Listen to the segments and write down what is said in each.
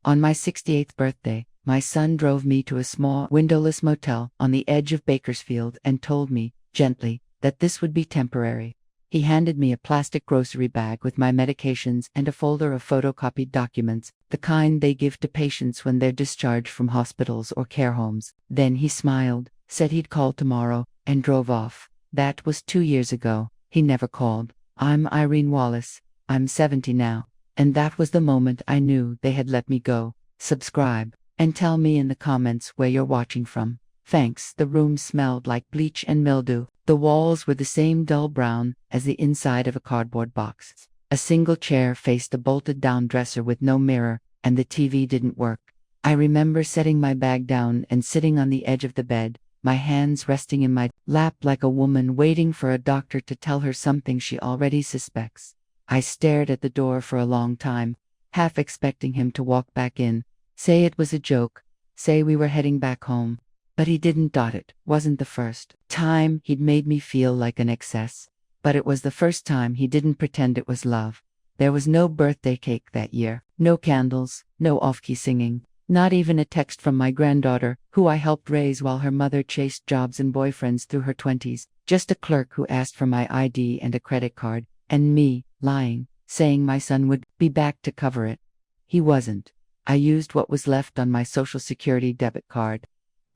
On my 68th birthday, my son drove me to a small, windowless motel on the edge of Bakersfield and told me, gently, that this would be temporary. He handed me a plastic grocery bag with my medications and a folder of photocopied documents, the kind they give to patients when they're discharged from hospitals or care homes. Then he smiled, said he'd call tomorrow, and drove off. That was 2 years ago. He never called. I'm Irene Wallace. I'm 70 now. And that was the moment I knew they had let me go. Subscribe, and tell me in the comments where you're watching from. Thanks. The room smelled like bleach and mildew. The walls were the same dull brown as the inside of a cardboard box. A single chair faced a bolted-down dresser with no mirror, and the TV didn't work. I remember setting my bag down and sitting on the edge of the bed, my hands resting in my lap like a woman waiting for a doctor to tell her something she already suspects. I stared at the door for a long time, half expecting him to walk back in, say it was a joke, say we were heading back home. But he didn't. It wasn't the first time he'd made me feel like an excess. But it was the first time he didn't pretend it was love. There was no birthday cake that year, no candles, no off-key singing, not even a text from my granddaughter, who I helped raise while her mother chased jobs and boyfriends through her 20s, just a clerk who asked for my ID and a credit card, and me, lying, saying my son would be back to cover it. He wasn't. I used what was left on my Social Security debit card.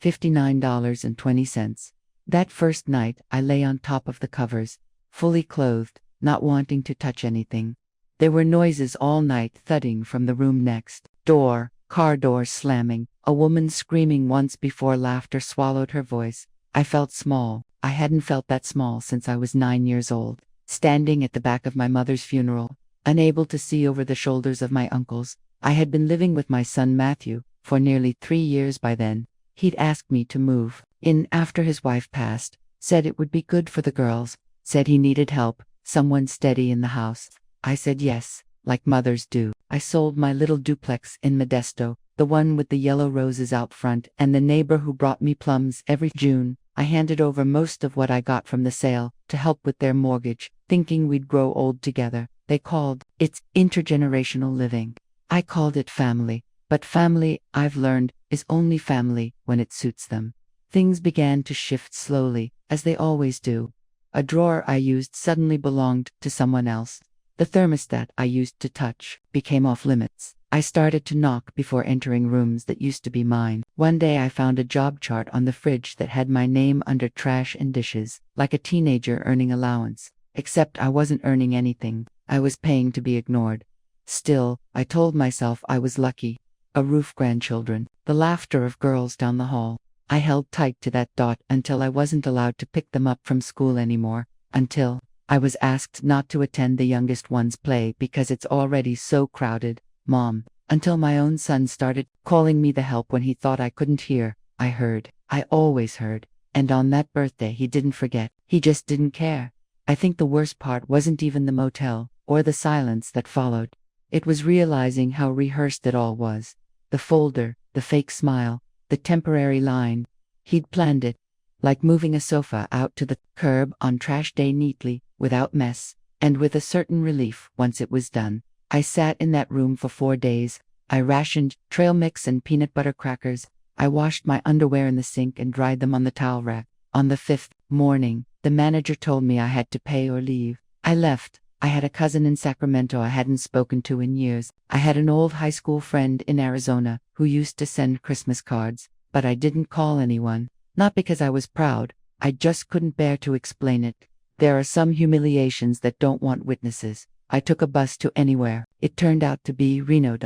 $59.20. That first night, I lay on top of the covers, fully clothed, not wanting to touch anything. There were noises all night thudding from the room next door, car doors slamming, a woman screaming once before laughter swallowed her voice. I felt small. I hadn't felt that small since I was 9 years old, standing at the back of my mother's funeral, unable to see over the shoulders of my uncles. I had been living with my son Matthew for nearly 3 years by then. He'd asked me to move in after his wife passed, said it would be good for the girls, said he needed help, someone steady in the house. I said yes, like mothers do. I sold my little duplex in Modesto, the one with the yellow roses out front, and the neighbor who brought me plums every June. I handed over most of what I got from the sale to help with their mortgage, thinking we'd grow old together. They called it intergenerational living. I called it family. But family, I've learned, is only family when it suits them. Things began to shift slowly, as they always do. A drawer I used suddenly belonged to someone else. The thermostat I used to touch became off limits. I started to knock before entering rooms that used to be mine. One day I found a job chart on the fridge that had my name under trash and dishes, like a teenager earning allowance. Except I wasn't earning anything. I was paying to be ignored. Still, I told myself I was lucky. A roof, grandchildren, the laughter of girls down the hall. I held tight to that dot until I wasn't allowed to pick them up from school anymore, until I was asked not to attend the youngest one's play because it's already so crowded, Mom, until my own son started calling me the help when he thought I couldn't hear. I heard. I always heard. And on that birthday he didn't forget. He just didn't care. I think the worst part wasn't even the motel, or the silence that followed. It was realizing how rehearsed it all was. The folder, the fake smile, the temporary line. He'd planned it, like moving a sofa out to the curb on trash day neatly, without mess, and with a certain relief once it was done. I sat in that room for 4 days. I rationed trail mix and peanut butter crackers. I washed my underwear in the sink and dried them on the towel rack. On the 5th morning, the manager told me I had to pay or leave. I left. I had a cousin in Sacramento I hadn't spoken to in years. I had an old high school friend in Arizona who used to send Christmas cards, but I didn't call anyone. Not because I was proud, I just couldn't bear to explain it. There are some humiliations that don't want witnesses. I took a bus to anywhere. It turned out to be Reno.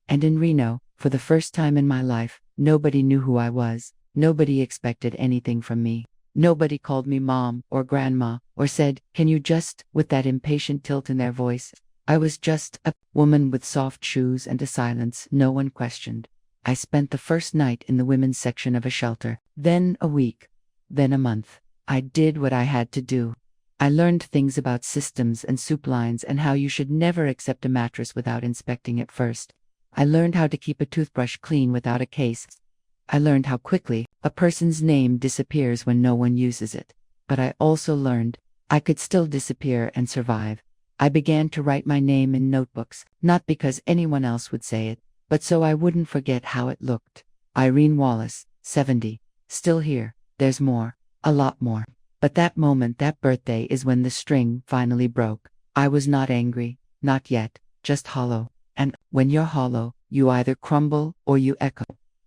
And in Reno, for the first time in my life, nobody knew who I was. Nobody expected anything from me. Nobody called me mom or grandma or said, "Can you just," with that impatient tilt in their voice. I was just a woman with soft shoes and a silence no one questioned. I spent the first night in the women's section of a shelter, then a week, then a month. I did what I had to do. I learned things about systems and soup lines and how you should never accept a mattress without inspecting it first. I learned how to keep a toothbrush clean without a case. I learned how quickly a person's name disappears when no one uses it. But I also learned I could still disappear and survive. I began to write my name in notebooks, not because anyone else would say it, but so I wouldn't forget how it looked. Irene Wallace, 70. Still here. There's more. A lot more. But that moment, that birthday, is when the string finally broke. I was not angry. Not yet. Just hollow. And when you're hollow, you either crumble or you echo.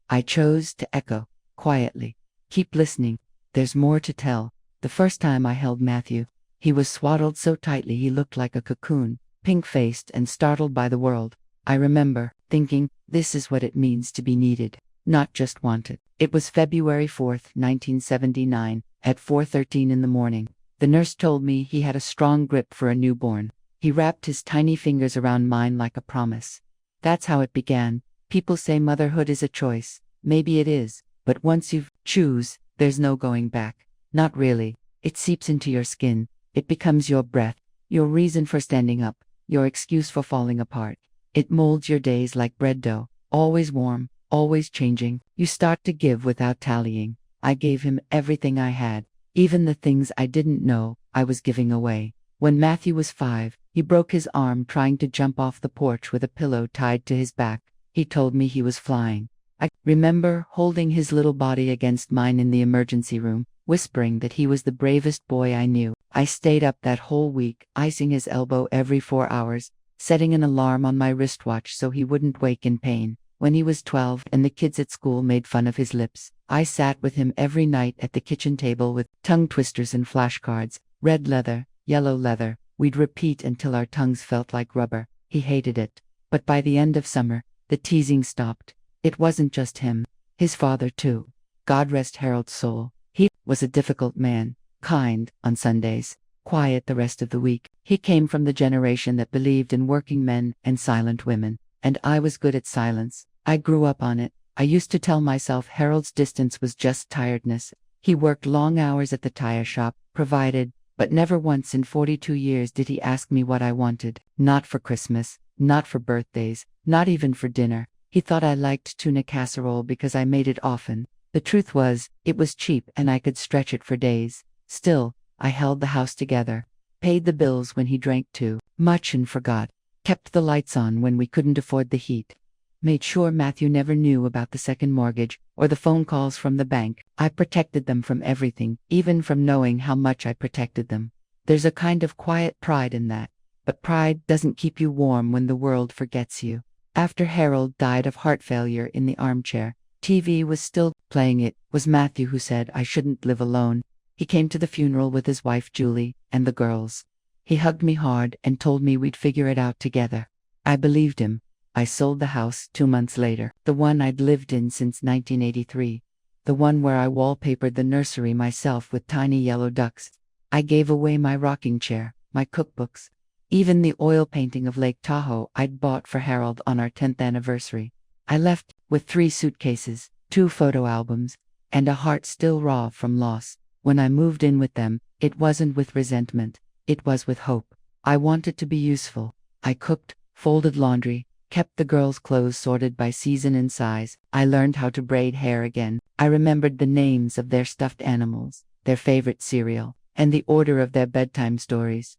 I chose to echo. Quietly. Keep listening. There's more to tell. The first time I held Matthew, he was swaddled so tightly he looked like a cocoon, pink-faced and startled by the world. I remember thinking, this is what it means to be needed, not just wanted. It was February 4th, 1979, at 4:13 in the morning. The nurse told me he had a strong grip for a newborn. He wrapped his tiny fingers around mine like a promise. That's how it began. People say motherhood is a choice. Maybe it is, but once you choose, there's no going back. Not really. It seeps into your skin. It becomes your breath, your reason for standing up, your excuse for falling apart. It molds your days like bread dough, always warm, always changing. You start to give without tallying. I gave him everything I had. Even the things I didn't know I was giving away. When Matthew was 5, he broke his arm trying to jump off the porch with a pillow tied to his back. He told me he was flying. I remember holding his little body against mine in the emergency room, whispering that he was the bravest boy I knew. I stayed up that whole week, icing his elbow every 4 hours, setting an alarm on my wristwatch so he wouldn't wake in pain. When he was 12 and the kids at school made fun of his lips, I sat with him every night at the kitchen table with tongue twisters and flashcards, red leather, yellow leather. We'd repeat until our tongues felt like rubber. He hated it. But by the end of summer, the teasing stopped. It wasn't just him. His father too. God rest Harold's soul. He was a difficult man, kind on Sundays, quiet the rest of the week. He came from the generation that believed in working men and silent women, and I was good at silence. I grew up on it. I used to tell myself Harold's distance was just tiredness. He worked long hours at the tire shop, provided, but never once in 42 years did he ask me what I wanted. Not for Christmas, not for birthdays, not even for dinner. He thought I liked tuna casserole because I made it often. The truth was, it was cheap and I could stretch it for days. Still, I held the house together, paid the bills when he drank too much and forgot, kept the lights on when we couldn't afford the heat, made sure Matthew never knew about the second mortgage or the phone calls from the bank. I protected them from everything, even from knowing how much I protected them. There's a kind of quiet pride in that, but pride doesn't keep you warm when the world forgets you. After Harold died of heart failure in the armchair, TV was still playing. It was Matthew who said I shouldn't live alone. He came to the funeral with his wife Julie and the girls. He hugged me hard and told me we'd figure it out together. I believed him. I sold the house 2 months later, the one I'd lived in since 1983, the one where I wallpapered the nursery myself with tiny yellow ducks. I gave away my rocking chair, my cookbooks, even the oil painting of Lake Tahoe I'd bought for Harold on our 10th anniversary. I left with 3 suitcases, 2 photo albums, and a heart still raw from loss. When I moved in with them, it wasn't with resentment, it was with hope. I wanted to be useful. I cooked, folded laundry, kept the girls' clothes sorted by season and size. I learned how to braid hair again. I remembered the names of their stuffed animals, their favorite cereal, and the order of their bedtime stories.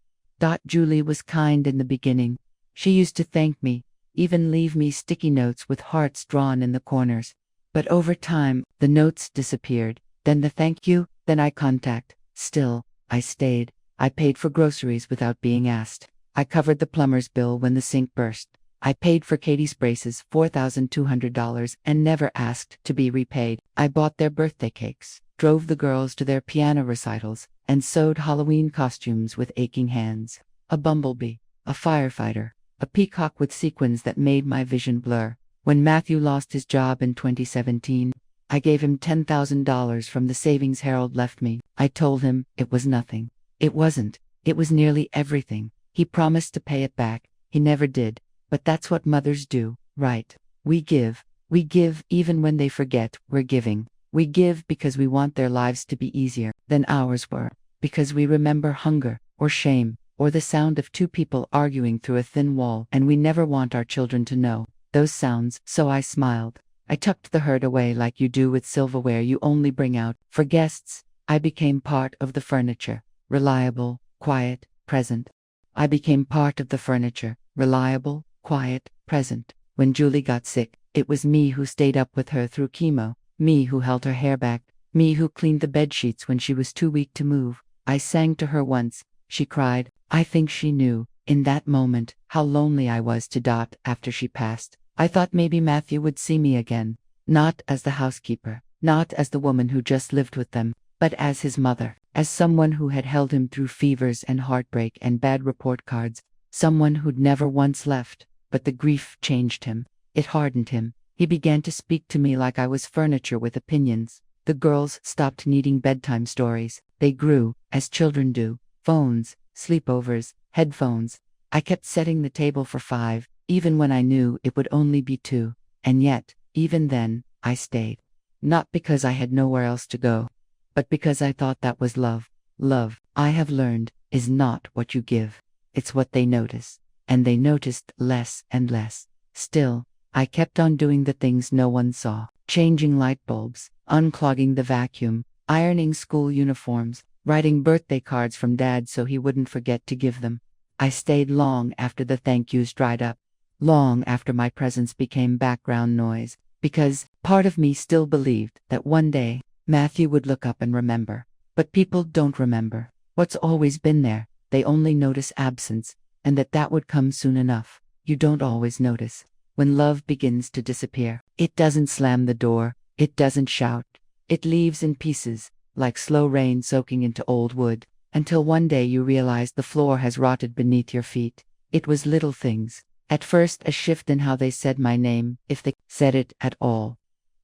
Julie was kind in the beginning. She used to thank me, even leave me sticky notes with hearts drawn in the corners. But over time, the notes disappeared, then the thank you, then eye contact. Still, I stayed. I paid for groceries without being asked. I covered the plumber's bill when the sink burst. I paid for Katie's braces $4,200 and never asked to be repaid. I bought their birthday cakes, drove the girls to their piano recitals, and sewed Halloween costumes with aching hands. A bumblebee, a firefighter, a peacock with sequins that made my vision blur. When Matthew lost his job in 2017, I gave him $10,000 from the savings Harold left me. I told him it was nothing. It wasn't. It was nearly everything. He promised to pay it back. He never did. But that's what mothers do, right? We give. We give even when they forget we're giving. We give because we want their lives to be easier than ours were, because we remember hunger, or shame, or the sound of 2 people arguing through a thin wall, and we never want our children to know those sounds. So I smiled. I tucked the hurt away like you do with silverware you only bring out for guests. I became part of the furniture, reliable, quiet, present. I became part of the furniture, reliable, quiet, present. When Julie got sick, it was me who stayed up with her through chemo, me who held her hair back, me who cleaned the bed sheets when she was too weak to move. I sang to her once. She cried. I think she knew, in that moment, how lonely I was to Dot after she passed. I thought maybe Matthew would see me again, not as the housekeeper, not as the woman who just lived with them, but as his mother, as someone who had held him through fevers and heartbreak and bad report cards, someone who'd never once left. But the grief changed him. It hardened him. He began to speak to me like I was furniture with opinions. The girls stopped needing bedtime stories. They grew, as children do. Phones, sleepovers, headphones. I kept setting the table for 5, even when I knew it would only be 2. And yet, even then, I stayed. Not because I had nowhere else to go, but because I thought that was love. Love, I have learned, is not what you give. It's what they notice. And they noticed less and less. Still, I kept on doing the things no one saw. Changing light bulbs, unclogging the vacuum, ironing school uniforms, writing birthday cards from Dad so he wouldn't forget to give them. I stayed long after the thank yous dried up. Long after my presence became background noise. Because part of me still believed that one day, Matthew would look up and remember. But people don't remember what's always been there. They only notice absence. And that would come soon enough. You don't always notice. When love begins to disappear, it doesn't slam the door, it doesn't shout. It leaves in pieces, like slow rain soaking into old wood, until one day you realize the floor has rotted beneath your feet. It was little things. At first, a shift in how they said my name, if they said it at all.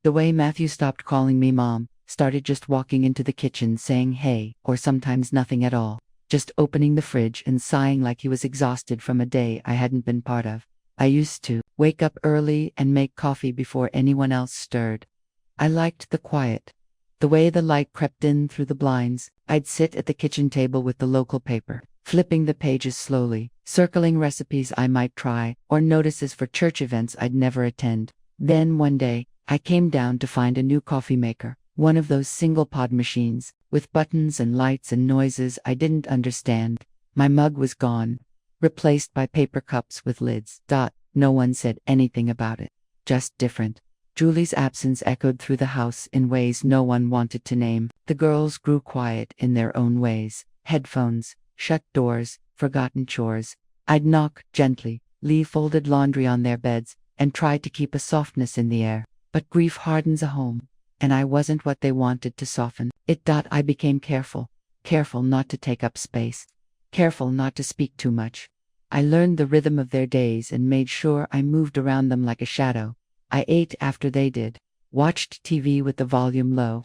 The way Matthew stopped calling me Mom, started just walking into the kitchen saying hey, or sometimes nothing at all. Just opening the fridge and sighing like he was exhausted from a day I hadn't been part of. I used to wake up early and make coffee before anyone else stirred. I liked the quiet. The way the light crept in through the blinds. I'd sit at the kitchen table with the local paper, flipping the pages slowly, circling recipes I might try, or notices for church events I'd never attend. Then one day, I came down to find a new coffee maker, one of those single-pod machines, with buttons and lights and noises I didn't understand. My mug was gone, replaced by paper cups with lids. No one said anything about it. Just different. Julie's absence echoed through the house in ways no one wanted to name. The girls grew quiet in their own ways. Headphones, shut doors, forgotten chores. I'd knock gently, leave folded laundry on their beds, and try to keep a softness in the air. But grief hardens a home. And I wasn't what they wanted to soften it. I became careful not to take up space, careful not to speak too much. I learned the rhythm of their days and made sure I moved around them like a shadow. I ate after they did, watched TV with the volume low,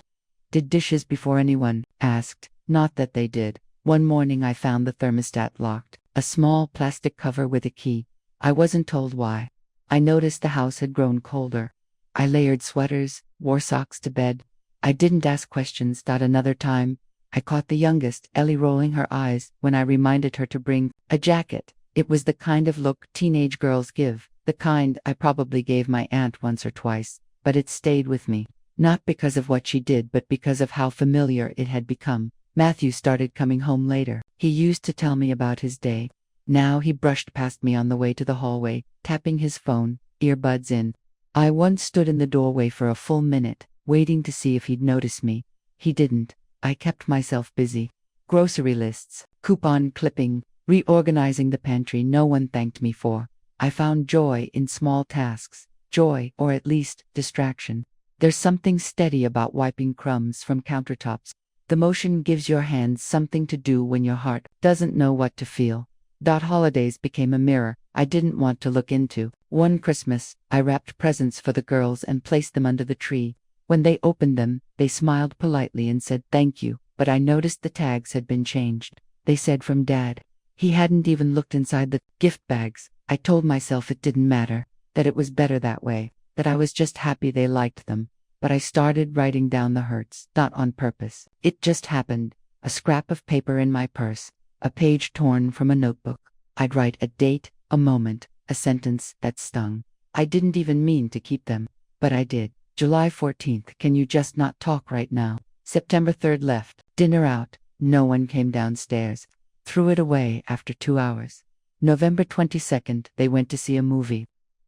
did dishes before anyone asked, not that they did. One morning I found the thermostat locked, a small plastic cover with a key. I wasn't told why. I noticed the house had grown colder. I layered sweaters, wore socks to bed. I didn't ask questions. Another time, I caught the youngest, Ellie, rolling her eyes when I reminded her to bring a jacket. It was the kind of look teenage girls give, the kind I probably gave my aunt once or twice, but it stayed with me. Not because of what she did, but because of how familiar it had become. Matthew started coming home later. He used to tell me about his day. Now he brushed past me on the way to the hallway, tapping his phone, earbuds in. I once stood in the doorway for a full minute, waiting to see if he'd notice me. He didn't. I kept myself busy. Grocery lists, coupon clipping, reorganizing the pantry no one thanked me for. I found joy in small tasks. Joy, or at least distraction. There's something steady about wiping crumbs from countertops. The motion gives your hands something to do when your heart doesn't know what to feel. Holidays became a mirror I didn't want to look into. One Christmas, I wrapped presents for the girls and placed them under the tree. When they opened them, they smiled politely and said thank you, but I noticed the tags had been changed. They said from Dad. He hadn't even looked inside the gift bags. I told myself it didn't matter, that it was better that way, that I was just happy they liked them. But I started writing down the hurts, not on purpose. It just happened. A scrap of paper in my purse, a page torn from a notebook. I'd write a date, a moment, a sentence that stung. I didn't even mean to keep them, but I did. July 14th, can you just not talk right now? September 3rd, left. Dinner out. No one came downstairs. Threw it away after 2 hours. November 22nd, they went to see a movie.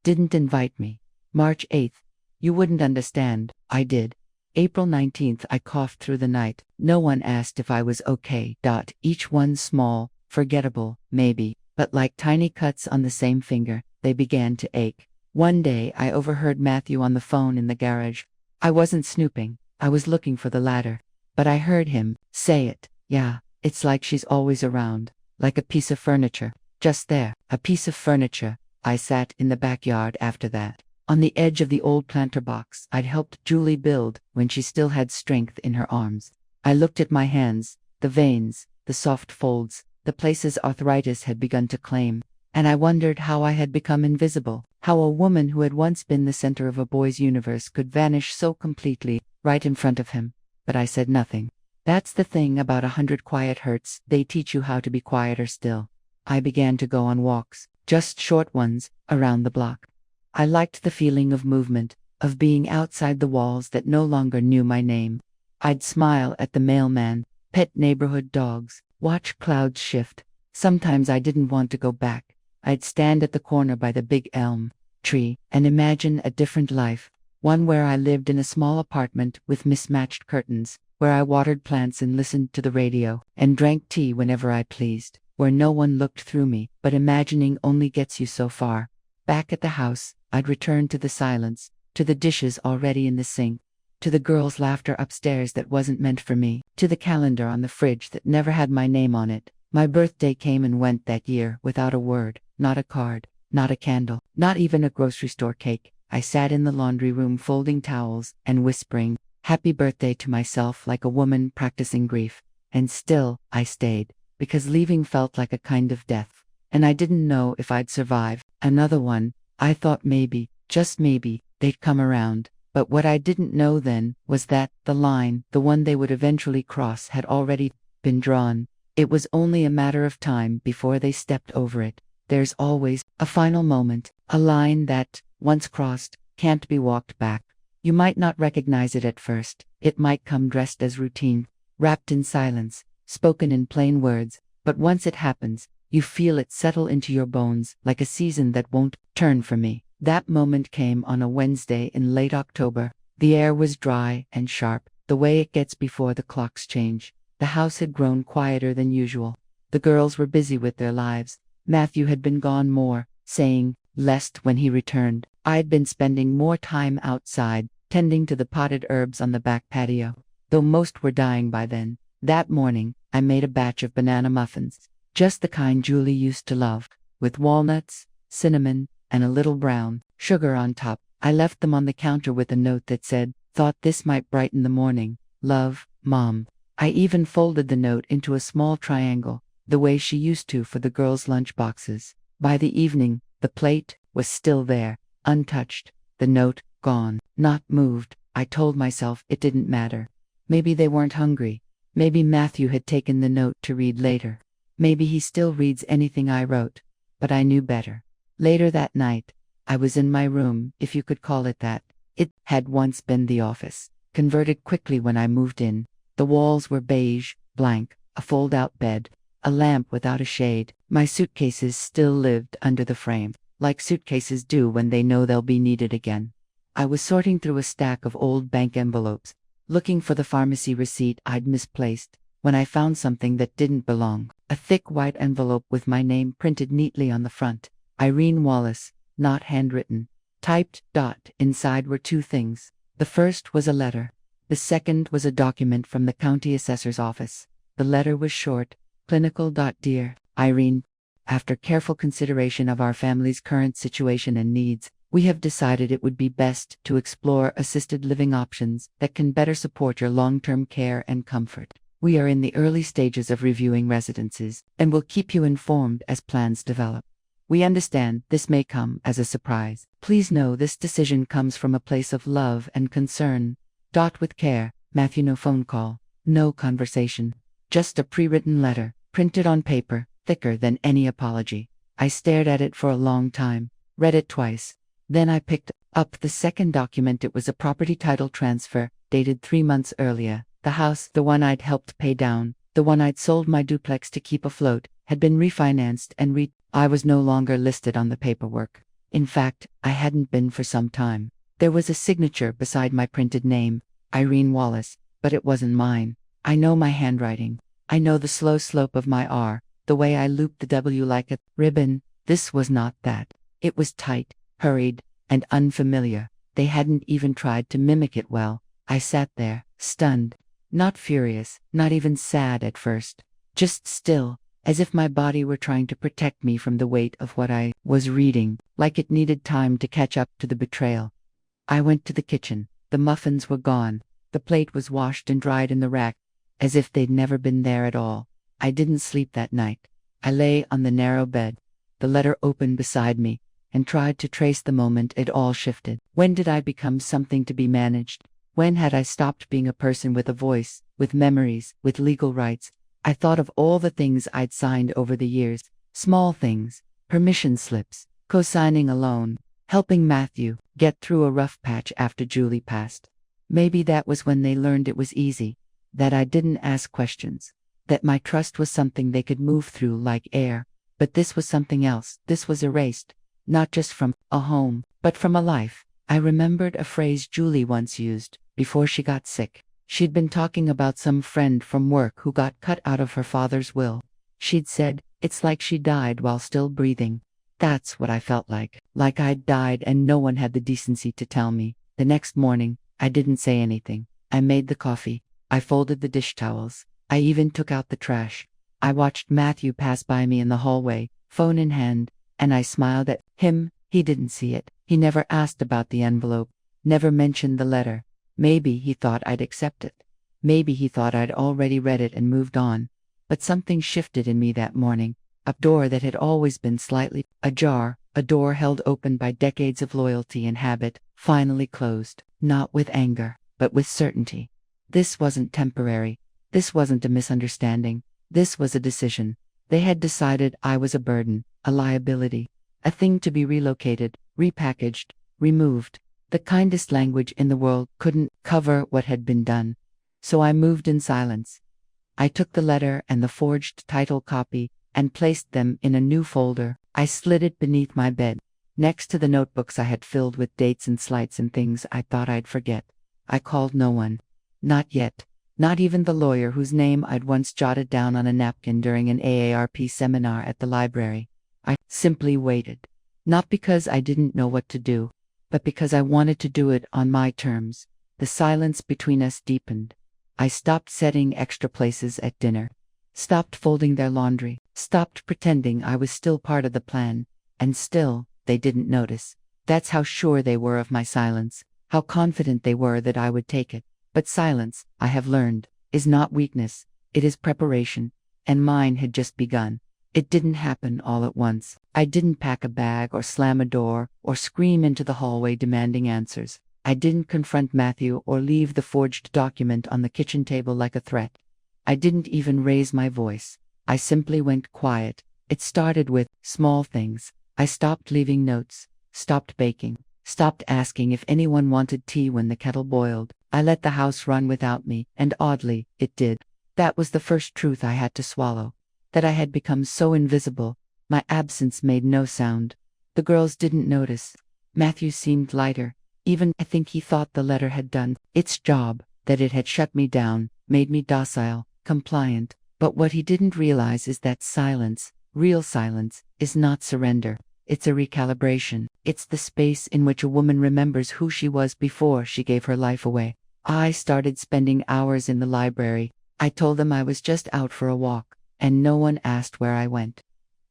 Didn't invite me. March 8th. You wouldn't understand. I did. April 19th. I coughed through the night. No one asked if I was okay. Each one small, forgettable, maybe, but like tiny cuts on the same finger, they began to ache. One day I overheard Matthew on the phone in the garage. I wasn't snooping. I was looking for the ladder. But I heard him say it. Yeah, it's like she's always around. Like a piece of furniture. Just there. A piece of furniture. I sat in the backyard after that, on the edge of the old planter box I'd helped Julie build when she still had strength in her arms. I looked at my hands, the veins, the soft folds, the places arthritis had begun to claim, and I wondered how I had become invisible, how a woman who had once been the center of a boy's universe could vanish so completely, right in front of him. But I said nothing. That's the thing about 100 quiet hurts, they teach you how to be quieter still. I began to go on walks, just short ones, around the block. I liked the feeling of movement, of being outside the walls that no longer knew my name. I'd smile at the mailman, pet neighborhood dogs, watch clouds shift. Sometimes I didn't want to go back. I'd stand at the corner by the big elm tree and imagine a different life, one where I lived in a small apartment with mismatched curtains, where I watered plants and listened to the radio, and drank tea whenever I pleased, where no one looked through me, but imagining only gets you so far. Back at the house, I'd return to the silence, to the dishes already in the sink, to the girls' laughter upstairs that wasn't meant for me, to the calendar on the fridge that never had my name on it. My birthday came and went that year without a word, not a card, not a candle, not even a grocery store cake. I sat in the laundry room folding towels and whispering, "Happy birthday" to myself like a woman practicing grief. And still, I stayed, because leaving felt like a kind of death. And I didn't know if I'd survive another one. I thought maybe, just maybe, they'd come around. But what I didn't know then was that the line, the one they would eventually cross, had already been drawn. It was only a matter of time before they stepped over it. There's always a final moment, a line that, once crossed, can't be walked back. You might not recognize it at first. It might come dressed as routine, wrapped in silence, spoken in plain words, but once it happens, you feel it settle into your bones like a season that won't turn for me. That moment came on a Wednesday in late October. The air was dry and sharp, the way it gets before the clocks change. The house had grown quieter than usual. The girls were busy with their lives. Matthew had been gone more, saying less when he returned. I'd been spending more time outside, tending to the potted herbs on the back patio, though most were dying by then. That morning, I made a batch of banana muffins, just the kind Julie used to love, with walnuts, cinnamon, and a little brown sugar on top. I left them on the counter with a note that said, "Thought this might brighten the morning. Love, Mom." I even folded the note into a small triangle, the way she used to for the girls' lunch boxes. By the evening, the plate was still there, untouched, the note gone, not moved. I told myself it didn't matter. Maybe they weren't hungry. Maybe Matthew had taken the note to read later. Maybe he still reads anything I wrote. But I knew better. Later that night, I was in my room, if you could call it that. It had once been the office, converted quickly when I moved in. The walls were beige, blank, a fold-out bed, a lamp without a shade. My suitcases still lived under the frame, like suitcases do when they know they'll be needed again. I was sorting through a stack of old bank envelopes, looking for the pharmacy receipt I'd misplaced, when I found something that didn't belong. A thick white envelope with my name printed neatly on the front. Irene Wallace, not handwritten. Typed. Inside were two things. The first was a letter. The second was a document from the county assessor's office. The letter was short, clinical. Dear Irene, after careful consideration of our family's current situation and needs, we have decided it would be best to explore assisted living options that can better support your long-term care and comfort. We are in the early stages of reviewing residences, and will keep you informed as plans develop. We understand this may come as a surprise. Please know this decision comes from a place of love and concern. With care, Matthew. No phone call, no conversation, just a pre-written letter, printed on paper, thicker than any apology. I stared at it for a long time, read it twice. Then I picked up the second document. It was a property title transfer, dated 3 months earlier. The house, the one I'd helped pay down, the one I'd sold my duplex to keep afloat, had been refinanced and I was no longer listed on the paperwork. In fact, I hadn't been for some time. There was a signature beside my printed name, Irene Wallace, but it wasn't mine. I know my handwriting. I know the slow slope of my R, the way I looped the W like a ribbon. This was not that. It was tight, hurried, and unfamiliar. They hadn't even tried to mimic it well. I sat there, stunned. Not furious, not even sad at first. Just still, as if my body were trying to protect me from the weight of what I was reading, like it needed time to catch up to the betrayal. I went to the kitchen. The muffins were gone. The plate was washed and dried in the rack, as if they'd never been there at all. I didn't sleep that night. I lay on the narrow bed, the letter open beside me, and tried to trace the moment it all shifted. When did I become something to be managed? When had I stopped being a person with a voice, with memories, with legal rights? I thought of all the things I'd signed over the years, small things, permission slips, co-signing a loan, helping Matthew get through a rough patch after Julie passed. Maybe that was when they learned it was easy, that I didn't ask questions, that my trust was something they could move through like air. But this was something else. This was erased, not just from a home, but from a life. I remembered a phrase Julie once used, before she got sick. She'd been talking about some friend from work who got cut out of her father's will. She'd said, "It's like she died while still breathing." That's what I felt like I'd died and no one had the decency to tell me. The next morning, I didn't say anything. I made the coffee. I folded the dish towels. I even took out the trash. I watched Matthew pass by me in the hallway, phone in hand, and I smiled at him. He didn't see it. He never asked about the envelope, never mentioned the letter. Maybe he thought I'd accept it. Maybe he thought I'd already read it and moved on. But something shifted in me that morning. A door that had always been slightly ajar, a door held open by decades of loyalty and habit, finally closed, not with anger, but with certainty. This wasn't temporary. This wasn't a misunderstanding. This was a decision. They had decided I was a burden, a liability, a thing to be relocated, repackaged, removed. The kindest language in the world couldn't cover what had been done. So I moved in silence. I took the letter and the forged title copy and placed them in a new folder. I slid it beneath my bed, next to the notebooks I had filled with dates and slights and things I thought I'd forget. I called no one. Not yet. Not even the lawyer whose name I'd once jotted down on a napkin during an AARP seminar at the library. I simply waited. Not because I didn't know what to do, but because I wanted to do it on my terms. The silence between us deepened. I stopped setting extra places at dinner, stopped folding their laundry, stopped pretending I was still part of the plan, and still, they didn't notice. That's how sure they were of my silence, how confident they were that I would take it. But silence, I have learned, is not weakness, it is preparation, and mine had just begun. It didn't happen all at once. I didn't pack a bag or slam a door or scream into the hallway demanding answers. I didn't confront Matthew or leave the forged document on the kitchen table like a threat. I didn't even raise my voice. I simply went quiet. It started with small things. I stopped leaving notes, stopped baking, stopped asking if anyone wanted tea when the kettle boiled. I let the house run without me, and oddly, it did. That was the first truth I had to swallow. That I had become so invisible. My absence made no sound. The girls didn't notice. Matthew seemed lighter. Even I think he thought the letter had done its job, that it had shut me down, made me docile, compliant. But what he didn't realize is that silence, real silence, is not surrender. It's a recalibration. It's the space in which a woman remembers who she was before she gave her life away. I started spending hours in the library. I told them I was just out for a walk, and no one asked where I went.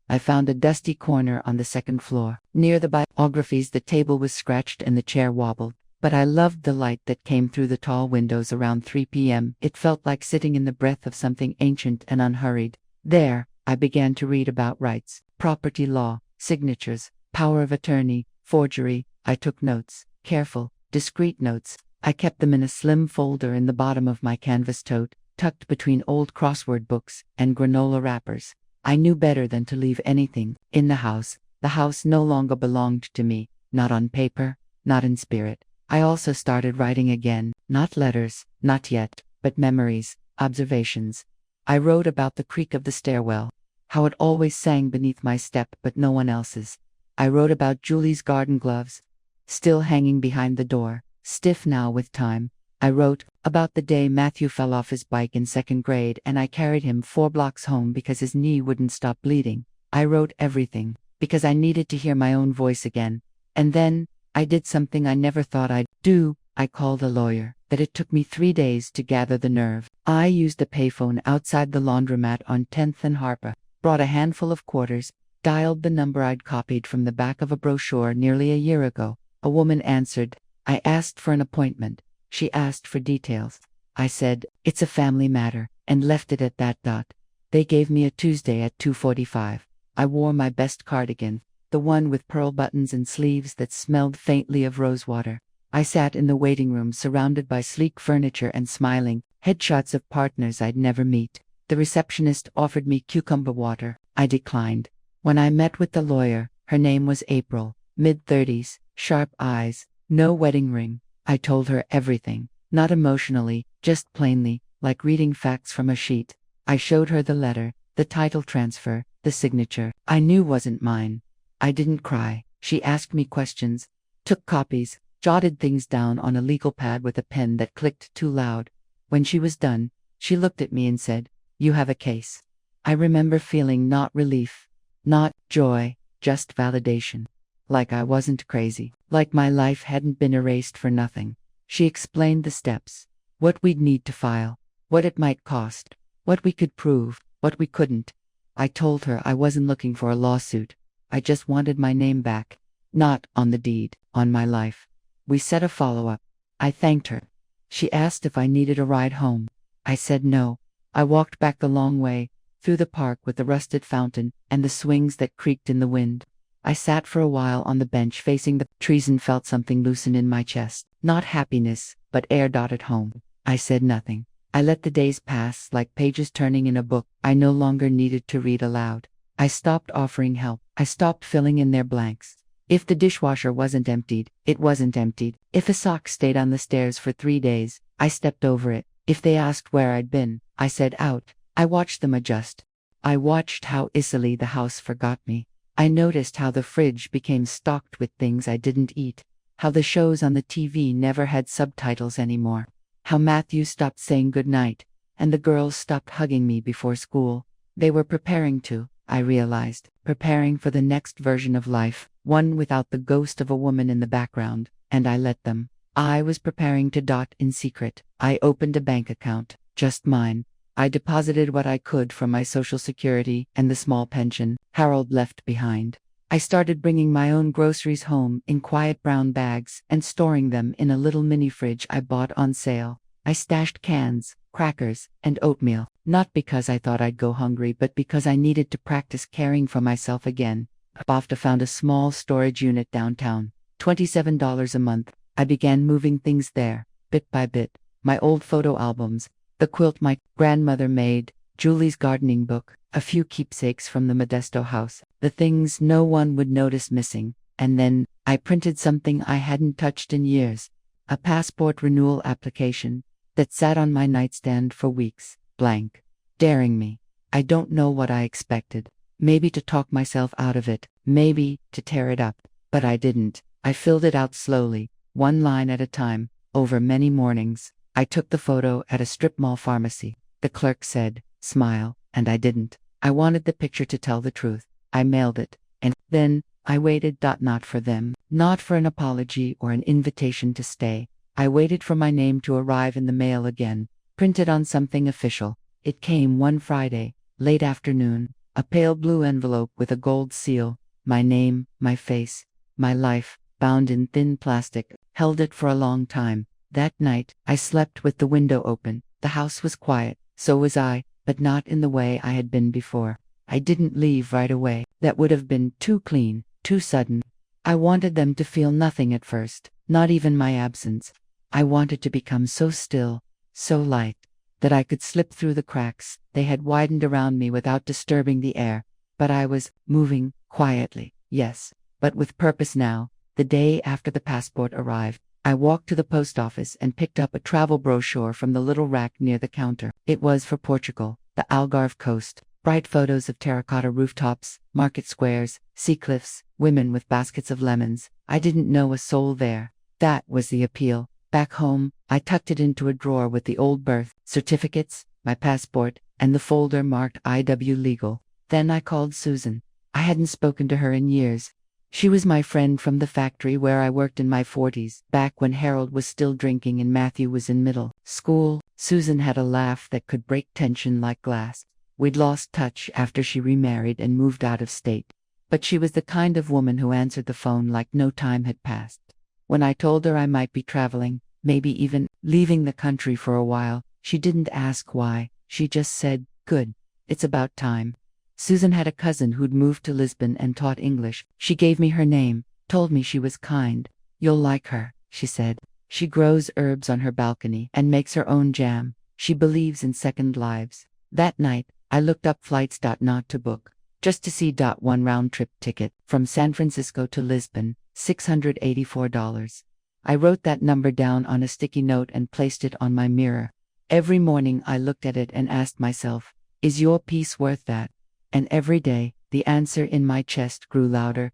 I found a dusty corner on the second floor. Near the biographies, the table was scratched and the chair wobbled. But I loved the light that came through the tall windows around 3 p.m. It felt like sitting in the breath of something ancient and unhurried. There, I began to read about rights, property law, signatures, power of attorney, forgery. I took notes, careful, discreet notes. I kept them in a slim folder in the bottom of my canvas tote, tucked between old crossword books and granola wrappers. I knew better than to leave anything in the house. The house no longer belonged to me, not on paper, not in spirit. I also started writing again, not letters, not yet, but memories, observations. I wrote about the creak of the stairwell, how it always sang beneath my step but no one else's. I wrote about Julie's garden gloves, still hanging behind the door, stiff now with time. I wrote about the day Matthew fell off his bike in second grade and I carried him 4 blocks home because his knee wouldn't stop bleeding. I wrote everything, because I needed to hear my own voice again. And then, I did something I never thought I'd do. I called a lawyer. That it took me 3 days to gather the nerve. I used a payphone outside the laundromat on 10th and Harper, brought a handful of quarters, dialed the number I'd copied from the back of a brochure nearly a year ago. A woman answered. I asked for an appointment. She asked for details. I said, "It's a family matter," and left it at that. They gave me a Tuesday at 2:45. I wore my best cardigan, the one with pearl buttons and sleeves that smelled faintly of rosewater. I sat in the waiting room surrounded by sleek furniture and smiling, headshots of partners I'd never meet. The receptionist offered me cucumber water. I declined. When I met with the lawyer, her name was April, mid-30s, sharp eyes, no wedding ring. I told her everything, not emotionally, just plainly, like reading facts from a sheet. I showed her the letter, the title transfer, the signature. I knew wasn't mine. I didn't cry. She asked me questions, took copies, jotted things down on a legal pad with a pen that clicked too loud. When she was done, she looked at me and said, "You have a case." I remember feeling not relief, not joy, just validation. Like I wasn't crazy, like my life hadn't been erased for nothing. She explained the steps, what we'd need to file, what it might cost, what we could prove, what we couldn't. I told her I wasn't looking for a lawsuit. I just wanted my name back. Not on the deed, on my life. We set a follow-up. I thanked her. She asked if I needed a ride home. I said no. I walked back the long way, through the park with the rusted fountain and the swings that creaked in the wind. I sat for a while on the bench facing the trees and felt something loosen in my chest. Not happiness, but air dotted home. I said nothing. I let the days pass like pages turning in a book I no longer needed to read aloud. I stopped offering help. I stopped filling in their blanks. If the dishwasher wasn't emptied, it wasn't emptied. If a sock stayed on the stairs for 3 days, I stepped over it. If they asked where I'd been, I said out. I watched them adjust. I watched how easily the house forgot me. I noticed how the fridge became stocked with things I didn't eat. How the shows on the TV never had subtitles anymore. How Matthew stopped saying goodnight, and the girls stopped hugging me before school. They were preparing to, I realized, preparing for the next version of life, one without the ghost of a woman in the background, and I let them. I was preparing to dot in secret. I opened a bank account, just mine. I deposited what I could from my Social Security and the small pension Harold left behind. I started bringing my own groceries home in quiet brown bags and storing them in a little mini fridge I bought on sale. I stashed cans, crackers, and oatmeal, not because I thought I'd go hungry but because I needed to practice caring for myself again. Bafta found a small storage unit downtown, $27 a month. I began moving things there, bit by bit. My old photo albums, the quilt my grandmother made, Julie's gardening book, a few keepsakes from the Modesto house, the things no one would notice missing. And then, I printed something I hadn't touched in years, a passport renewal application that sat on my nightstand for weeks, blank, daring me. I don't know what I expected. Maybe to talk myself out of it, maybe to tear it up, but I didn't. I filled it out slowly, one line at a time, over many mornings. I took the photo at a strip mall pharmacy. The clerk said, "Smile," and I didn't. I wanted the picture to tell the truth. I mailed it, and then I waited. Not for them, not for an apology or an invitation to stay. I waited for my name to arrive in the mail again, printed on something official. It came one Friday, late afternoon, a pale blue envelope with a gold seal, my name, my face, my life, bound in thin plastic. Held it for a long time. That night, I slept with the window open. The house was quiet, so was I, but not in the way I had been before. I didn't leave right away. That would have been too clean, too sudden. I wanted them to feel nothing at first, not even my absence. I wanted to become so still, so light, that I could slip through the cracks they had widened around me without disturbing the air. But I was moving, quietly, yes, but with purpose now. The day after the passport arrived, I walked to the post office and picked up a travel brochure from the little rack near the counter. It was for Portugal, the Algarve coast, Bright photos of terracotta rooftops, market squares, sea cliffs, women with baskets of lemons. I didn't know a soul there. That was the appeal. Back home, I tucked it into a drawer with the old birth certificates, my passport, and the folder marked IW Legal. Then I called Susan. I hadn't spoken to her in years. She was my friend from the factory where I worked in my 40s, back when Harold was still drinking and Matthew was in middle school. Susan had a laugh that could break tension like glass. We'd lost touch after she remarried and moved out of state. But she was the kind of woman who answered the phone like no time had passed. When I told her I might be traveling, maybe even leaving the country for a while, she didn't ask why. She just said, "Good. It's about time." Susan had a cousin who'd moved to Lisbon and taught English. She gave me her name, told me she was kind. "You'll like her," she said. "She grows herbs on her balcony and makes her own jam. She believes in second lives." That night, I looked up flights. Not to book, just to see. One round-trip ticket from San Francisco to Lisbon, $684. I wrote that number down on a sticky note and placed it on my mirror. Every morning I looked at it and asked myself, is your peace worth that? And every day, the answer in my chest grew louder.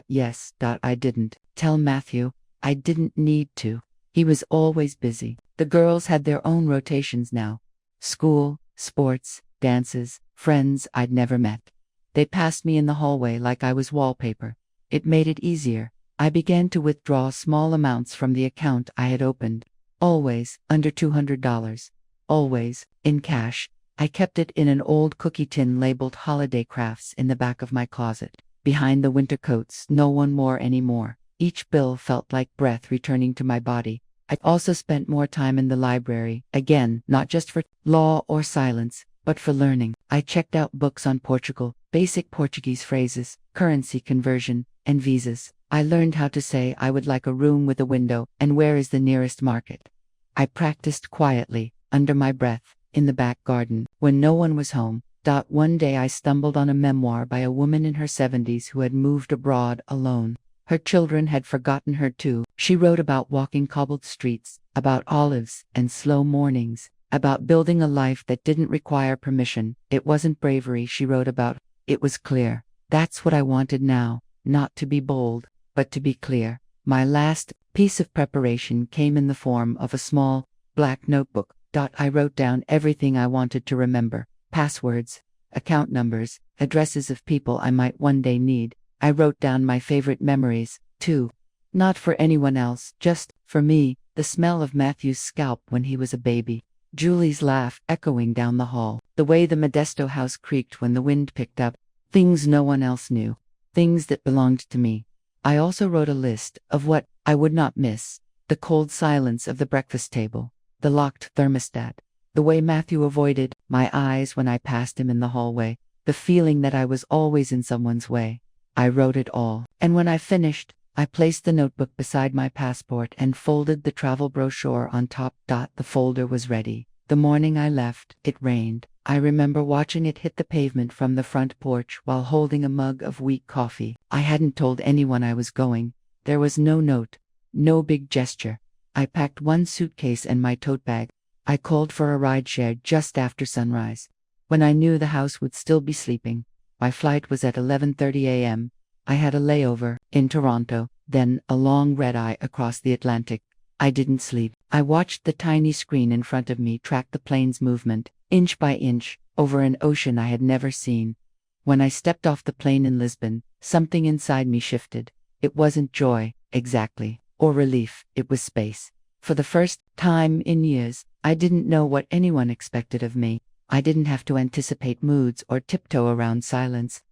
Yes. I didn't tell Matthew. I didn't need to. He was always busy. The girls had their own rotations now. School, sports, dances, friends I'd never met. They passed me in the hallway like I was wallpaper. It made it easier. I began to withdraw small amounts from the account I had opened. Always under $200. Always in cash. I kept it in an old cookie tin labeled Holiday Crafts in the back of my closet. Behind the winter coats no one wore anymore. Each bill felt like breath returning to my body. I also spent more time in the library, again, not just for law or silence, but for learning. I checked out books on Portugal, basic Portuguese phrases, currency conversion, and visas. I learned how to say I would like a room with a window and where is the nearest market. I practiced quietly, under my breath, in the back garden, when no one was home. One day I stumbled on a memoir by a woman in her 70s who had moved abroad alone. Her children had forgotten her too. She wrote about walking cobbled streets, about olives and slow mornings, about building a life that didn't require permission. It wasn't bravery she wrote about. It was clear. That's what I wanted now, not to be bold, but to be clear. My last piece of preparation came in the form of a small, black notebook. I wrote down everything I wanted to remember. Passwords, account numbers, addresses of people I might one day need. I wrote down my favorite memories, too. Not for anyone else, just for me. The smell of Matthew's scalp when he was a baby. Julie's laugh echoing down the hall. The way the Modesto house creaked when the wind picked up. Things no one else knew. Things that belonged to me. I also wrote a list of what I would not miss. The cold silence of the breakfast table. The locked thermostat. The way Matthew avoided my eyes when I passed him in the hallway. The feeling that I was always in someone's way. I wrote it all. And when I finished, I placed the notebook beside my passport and folded the travel brochure on top. The folder was ready. The morning I left, it rained. I remember watching it hit the pavement from the front porch while holding a mug of weak coffee. I hadn't told anyone I was going. There was no note. No big gesture. I packed one suitcase and my tote bag. I called for a rideshare just after sunrise. When I knew the house would still be sleeping. My flight was at 11:30 a.m. I had a layover in Toronto, then a long red-eye across the Atlantic. I didn't sleep. I watched the tiny screen in front of me track the plane's movement, inch by inch, over an ocean I had never seen. When I stepped off the plane in Lisbon, something inside me shifted. It wasn't joy, exactly, or relief, it was space. For the first time in years, I didn't know what anyone expected of me. I didn't have to anticipate moods or tiptoe around silence.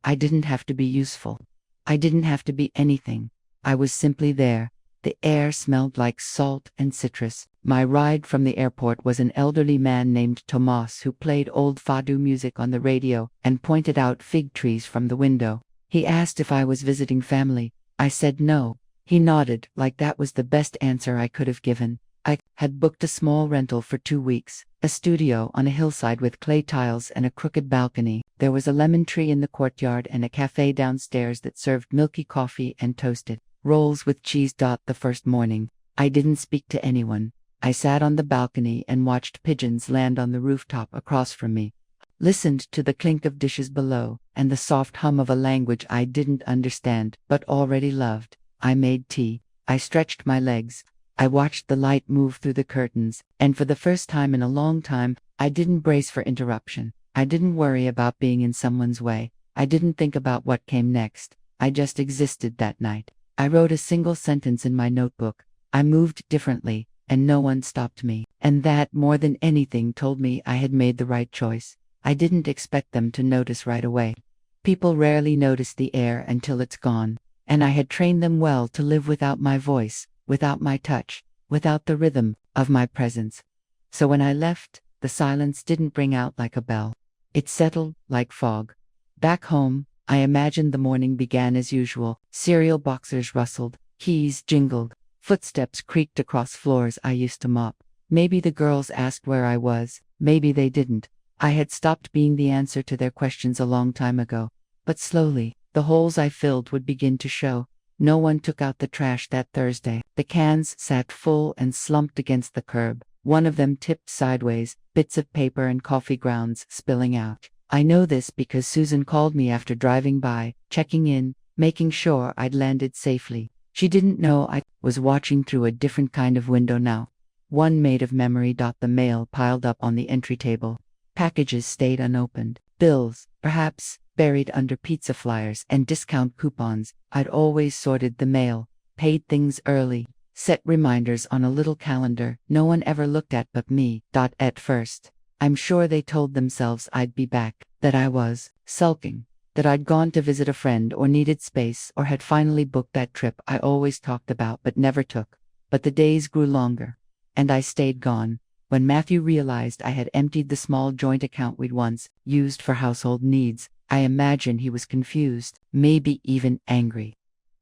I didn't have to be useful. I didn't have to be anything. I was simply there. The air smelled like salt and citrus. My ride from the airport was an elderly man named Tomas who played old fado music on the radio and pointed out fig trees from the window. He asked if I was visiting family. I said no. He nodded like that was the best answer I could have given. I had booked a small rental for 2 weeks, a studio on a hillside with clay tiles and a crooked balcony. There was a lemon tree in the courtyard and a cafe downstairs that served milky coffee and toasted rolls with cheese. The first morning, I didn't speak to anyone. I sat on the balcony and watched pigeons land on the rooftop across from me. listened to the clink of dishes below, and the soft hum of a language I didn't understand, but already loved. I made tea. I stretched my legs. I watched the light move through the curtains, and for the first time in a long time, I didn't brace for interruption. I didn't worry about being in someone's way. I didn't think about what came next. I just existed that night. I wrote a single sentence in my notebook. I moved differently, and no one stopped me. And that, more than anything, told me I had made the right choice. I didn't expect them to notice right away. People rarely notice the air until it's gone, and I had trained them well to live without my voice, without my touch, without the rhythm of my presence. So when I left, the silence didn't ring out like a bell. It settled like fog. Back home, I imagined the morning began as usual. Cereal boxes rustled, keys jingled, footsteps creaked across floors I used to mop. Maybe the girls asked where I was, maybe they didn't. I had stopped being the answer to their questions a long time ago. But slowly, the holes I filled would begin to show. No one took out the trash that Thursday. The cans sat full and slumped against the curb. One of them tipped sideways, bits of paper and coffee grounds spilling out. I know this because Susan called me after driving by, checking in, making sure I'd landed safely. She didn't know I was watching through a different kind of window now. One made of memory. The mail piled up on the entry table. Packages stayed unopened. Bills, perhaps, buried under pizza flyers and discount coupons. I'd always sorted the mail, paid things early, set reminders on a little calendar no one ever looked at but me. At first, I'm sure they told themselves I'd be back, that I was sulking, that I'd gone to visit a friend or needed space or had finally booked that trip I always talked about but never took. But the days grew longer, and I stayed gone. When Matthew realized I had emptied the small joint account we'd once used for household needs, I imagine he was confused, maybe even angry.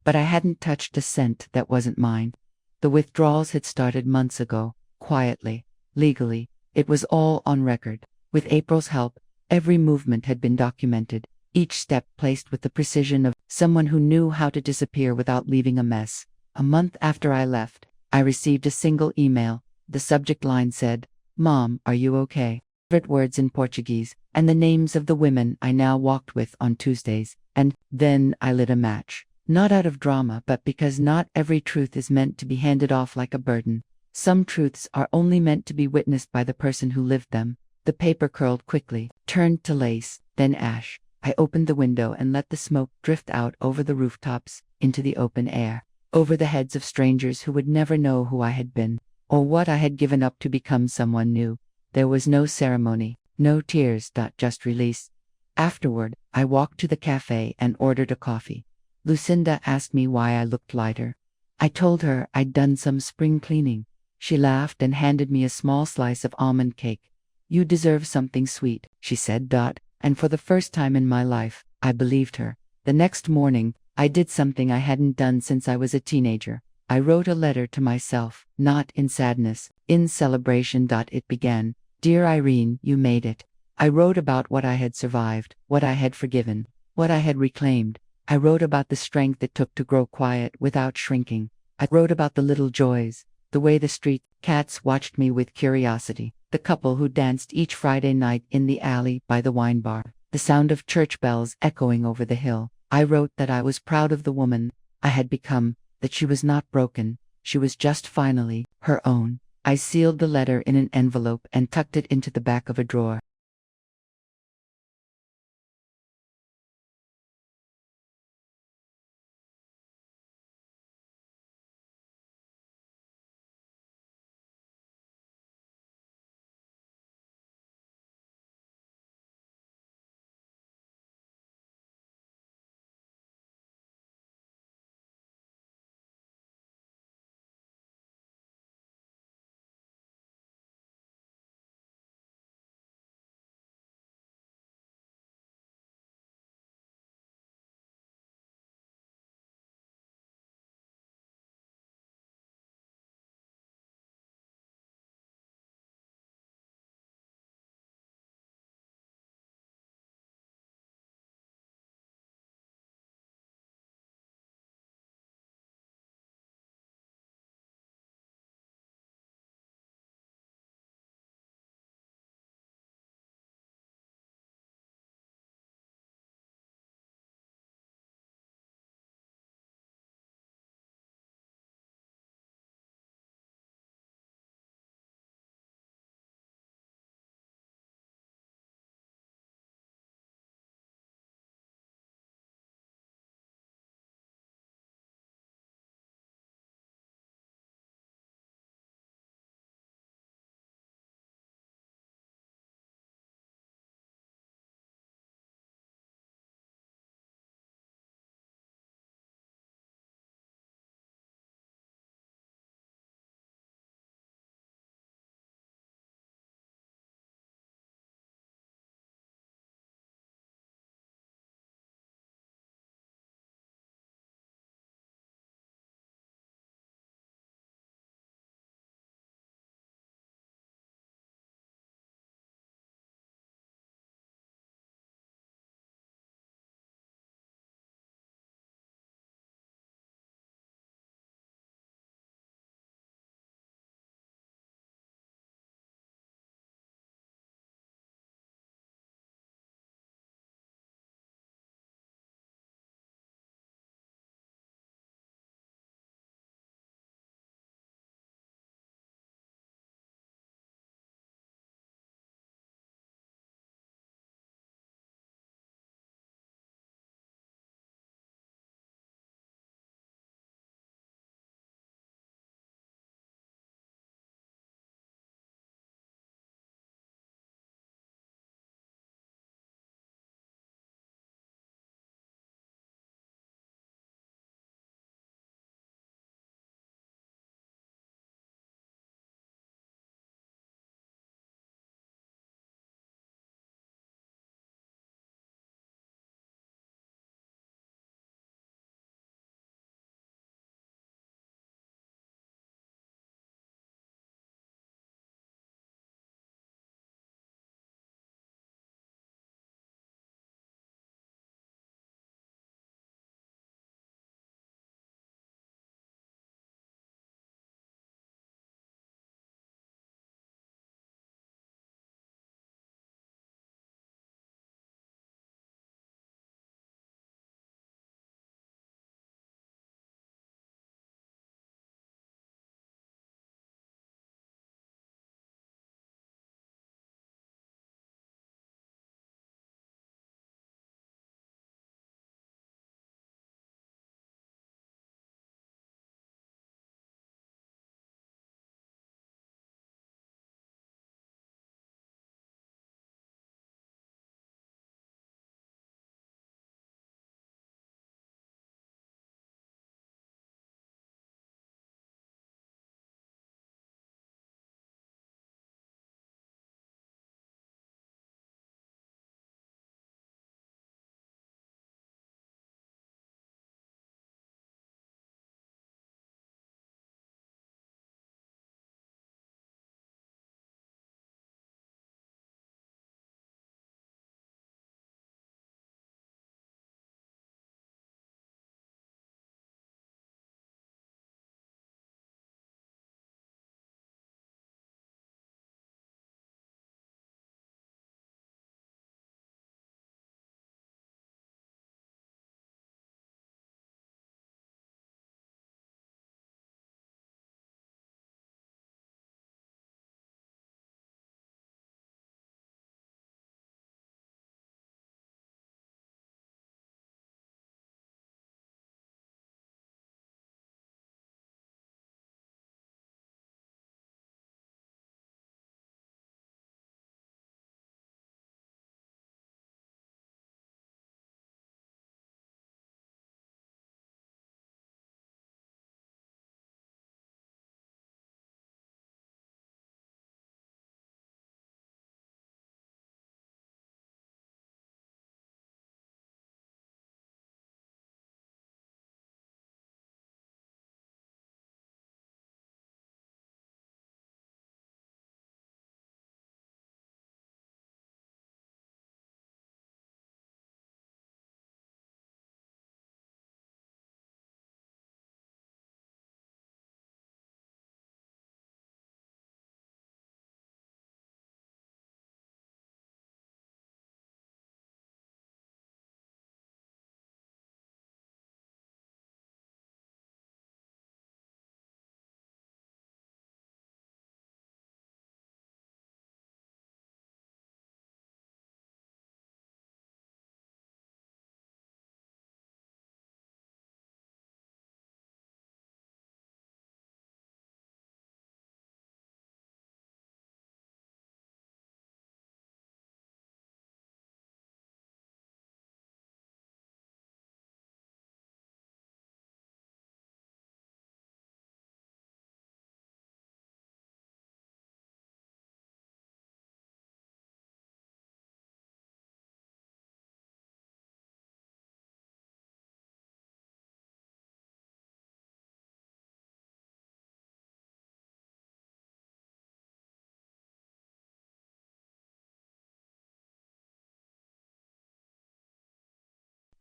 But I hadn't touched a cent that wasn't mine. The withdrawals had started months ago, quietly, legally. It was all on record. With April's help, every movement had been documented, each step placed with the precision of someone who knew how to disappear without leaving a mess. A month after I left, I received a single email. The subject line said, "Mom, are you okay?" Favorite words in Portuguese, and the names of the women I now walked with on Tuesdays. And then I lit a match. Not out of drama, but because not every truth is meant to be handed off like a burden. Some truths are only meant to be witnessed by the person who lived them. The paper curled quickly, turned to lace, then ash. I opened the window and let the smoke drift out over the rooftops, into the open air, over the heads of strangers who would never know who I had been, or what I had given up to become someone new. There was no ceremony, no tears. Just release. Afterward, I walked to the cafe and ordered a coffee. Lucinda asked me why I looked lighter. I told her I'd done some spring cleaning. She laughed and handed me a small slice of almond cake. "You deserve something sweet," she said. And for the first time in my life, I believed her. The next morning, I did something I hadn't done since I was a teenager. I wrote a letter to myself, not in sadness, in celebration. It began, "Dear Irene, you made it." I wrote about what I had survived, what I had forgiven, what I had reclaimed. I wrote about the strength it took to grow quiet without shrinking. I wrote about the little joys, the way the street cats watched me with curiosity, the couple who danced each Friday night in the alley by the wine bar, the sound of church bells echoing over the hill. I wrote that I was proud of the woman I had become, that she was not broken, she was just finally her own. I sealed the letter in an envelope and tucked it into the back of a drawer.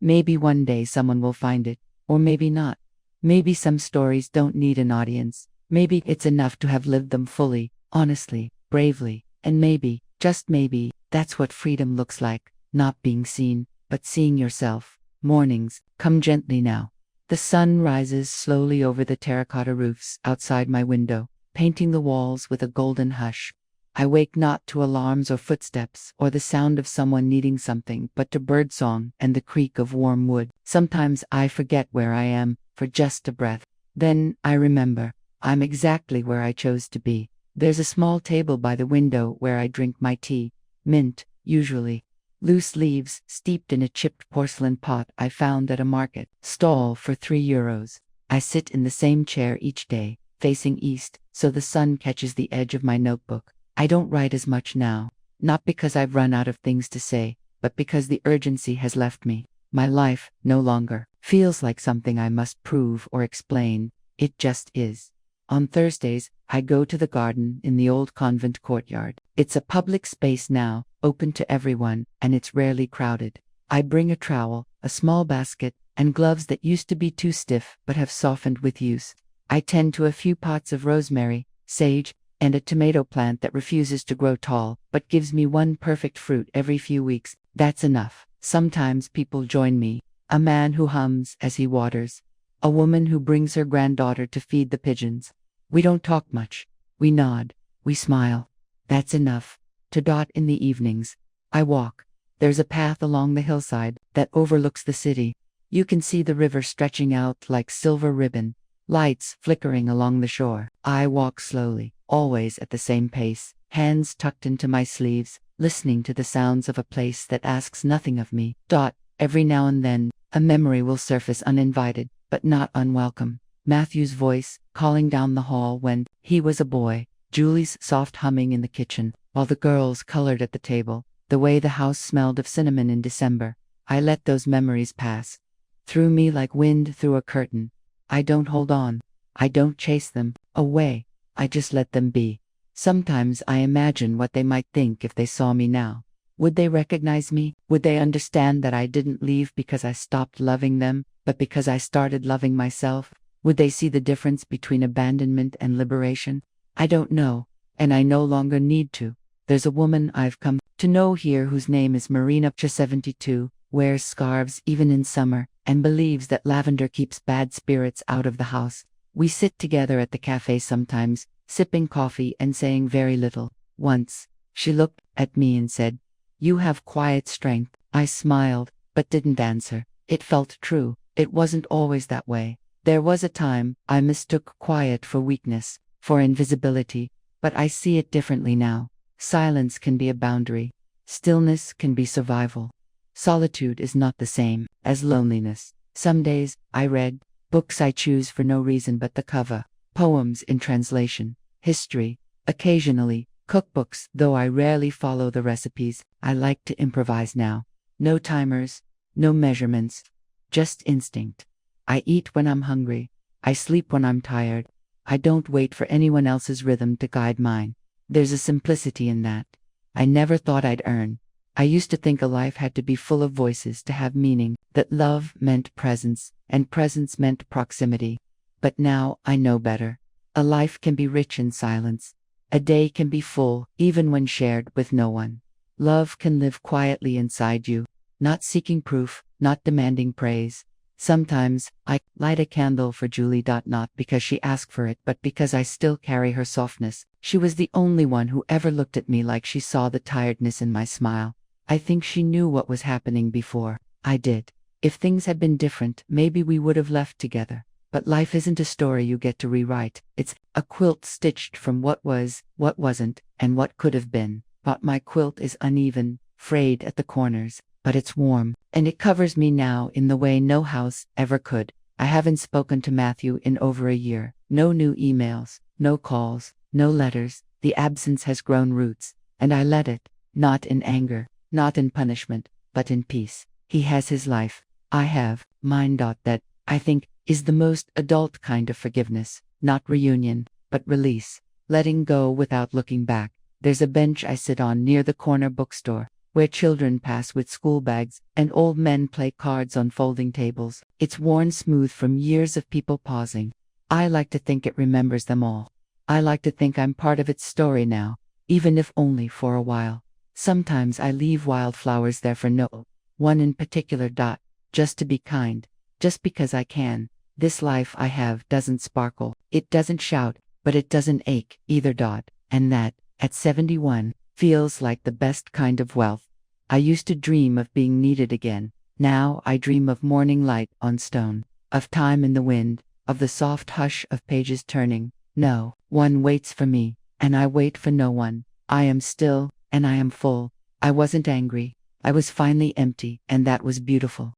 Maybe one day someone will find it, or maybe not. Maybe some stories don't need an audience. Maybe it's enough to have lived them fully, honestly, bravely, and maybe, just maybe, that's what freedom looks like, not being seen, but seeing yourself. Mornings, come gently now. The sun rises slowly over the terracotta roofs outside my window, painting the walls with a golden hush. I wake not to alarms or footsteps or the sound of someone needing something, but to birdsong and the creak of warm wood. Sometimes I forget where I am for just a breath. Then I remember, I'm exactly where I chose to be. There's a small table by the window where I drink my tea. Mint, usually. Loose leaves steeped in a chipped porcelain pot I found at a market stall for €3. I sit in the same chair each day, facing east, so the sun catches the edge of my notebook. I don't write as much now, not because I've run out of things to say, but because the urgency has left me. My life, no longer, feels like something I must prove or explain. It just is. On Thursdays, I go to the garden in the old convent courtyard. It's a public space now, open to everyone, and it's rarely crowded. I bring a trowel, a small basket, and gloves that used to be too stiff but have softened with use. I tend to a few pots of rosemary, sage, and a tomato plant that refuses to grow tall, but gives me one perfect fruit every few weeks. That's enough. Sometimes people join me. A man who hums as he waters. A woman who brings her granddaughter to feed the pigeons. We don't talk much. We nod. We smile. That's enough. To dot in the evenings. I walk. There's a path along the hillside that overlooks the city. You can see the river stretching out like silver ribbon. Lights flickering along the shore. I walk slowly, always at the same pace, hands tucked into my sleeves, listening to the sounds of a place that asks nothing of me. Every now and then, a memory will surface uninvited, but not unwelcome. Matthew's voice, calling down the hall when he was a boy. Julie's soft humming in the kitchen, while the girls colored at the table. The way the house smelled of cinnamon in December. I let those memories pass through me like wind through a curtain. I don't hold on. I don't chase them away. I just let them be. Sometimes I imagine what they might think if they saw me now. Would they recognize me? Would they understand that I didn't leave because I stopped loving them, but because I started loving myself? Would they see the difference between abandonment and liberation? I don't know, and I no longer need to. There's a woman I've come to know here whose name is Marina, 72, wears scarves even in summer, and believes that lavender keeps bad spirits out of the house. We sit together at the cafe sometimes, sipping coffee and saying very little. Once, she looked at me and said, "You have quiet strength." I smiled, but didn't answer. It felt true. It wasn't always that way. There was a time I mistook quiet for weakness, for invisibility, but I see it differently now. Silence can be a boundary. Stillness can be survival. Solitude is not the same as loneliness. Some days, I read books I choose for no reason but the cover, poems in translation, history, occasionally, cookbooks, though I rarely follow the recipes. I like to improvise now. No timers, no measurements, just instinct. I eat when I'm hungry. I sleep when I'm tired. I don't wait for anyone else's rhythm to guide mine. There's a simplicity in that. I never thought I'd earn. I used to think a life had to be full of voices to have meaning, that love meant presence, and presence meant proximity. But now I know better. A life can be rich in silence. A day can be full, even when shared with no one. Love can live quietly inside you, not seeking proof, not demanding praise. Sometimes, I light a candle for Julie. Not because she asked for it, but because I still carry her softness. She was the only one who ever looked at me like she saw the tiredness in my smile. I think she knew what was happening before I did. If things had been different, maybe we would have left together. But life isn't a story you get to rewrite. It's a quilt stitched from what was, what wasn't, and what could have been. But my quilt is uneven, frayed at the corners, but it's warm, and it covers me now in the way no house ever could. I haven't spoken to Matthew in over a year. No new emails, no calls, no letters. The absence has grown roots, and I let it, not in anger, not in punishment, but in peace. He has his life. I have mine. That, I think, is the most adult kind of forgiveness. Not reunion, but release. Letting go without looking back. There's a bench I sit on near the corner bookstore. where children pass with school bags and old men play cards on folding tables. It's worn smooth from years of people pausing. I like to think it remembers them all. I like to think I'm part of its story now, even if only for a while. Sometimes I leave wildflowers there for no one in particular. Just to be kind, just because I can. This life I have doesn't sparkle, it doesn't shout, but it doesn't ache either. And that, at 71, feels like the best kind of wealth. I used to dream of being needed again. Now I dream of morning light on stone, of time in the wind, of the soft hush of pages turning. No one waits for me, and I wait for no one. I am still, and I am full. I wasn't angry. I was finally empty, and that was beautiful.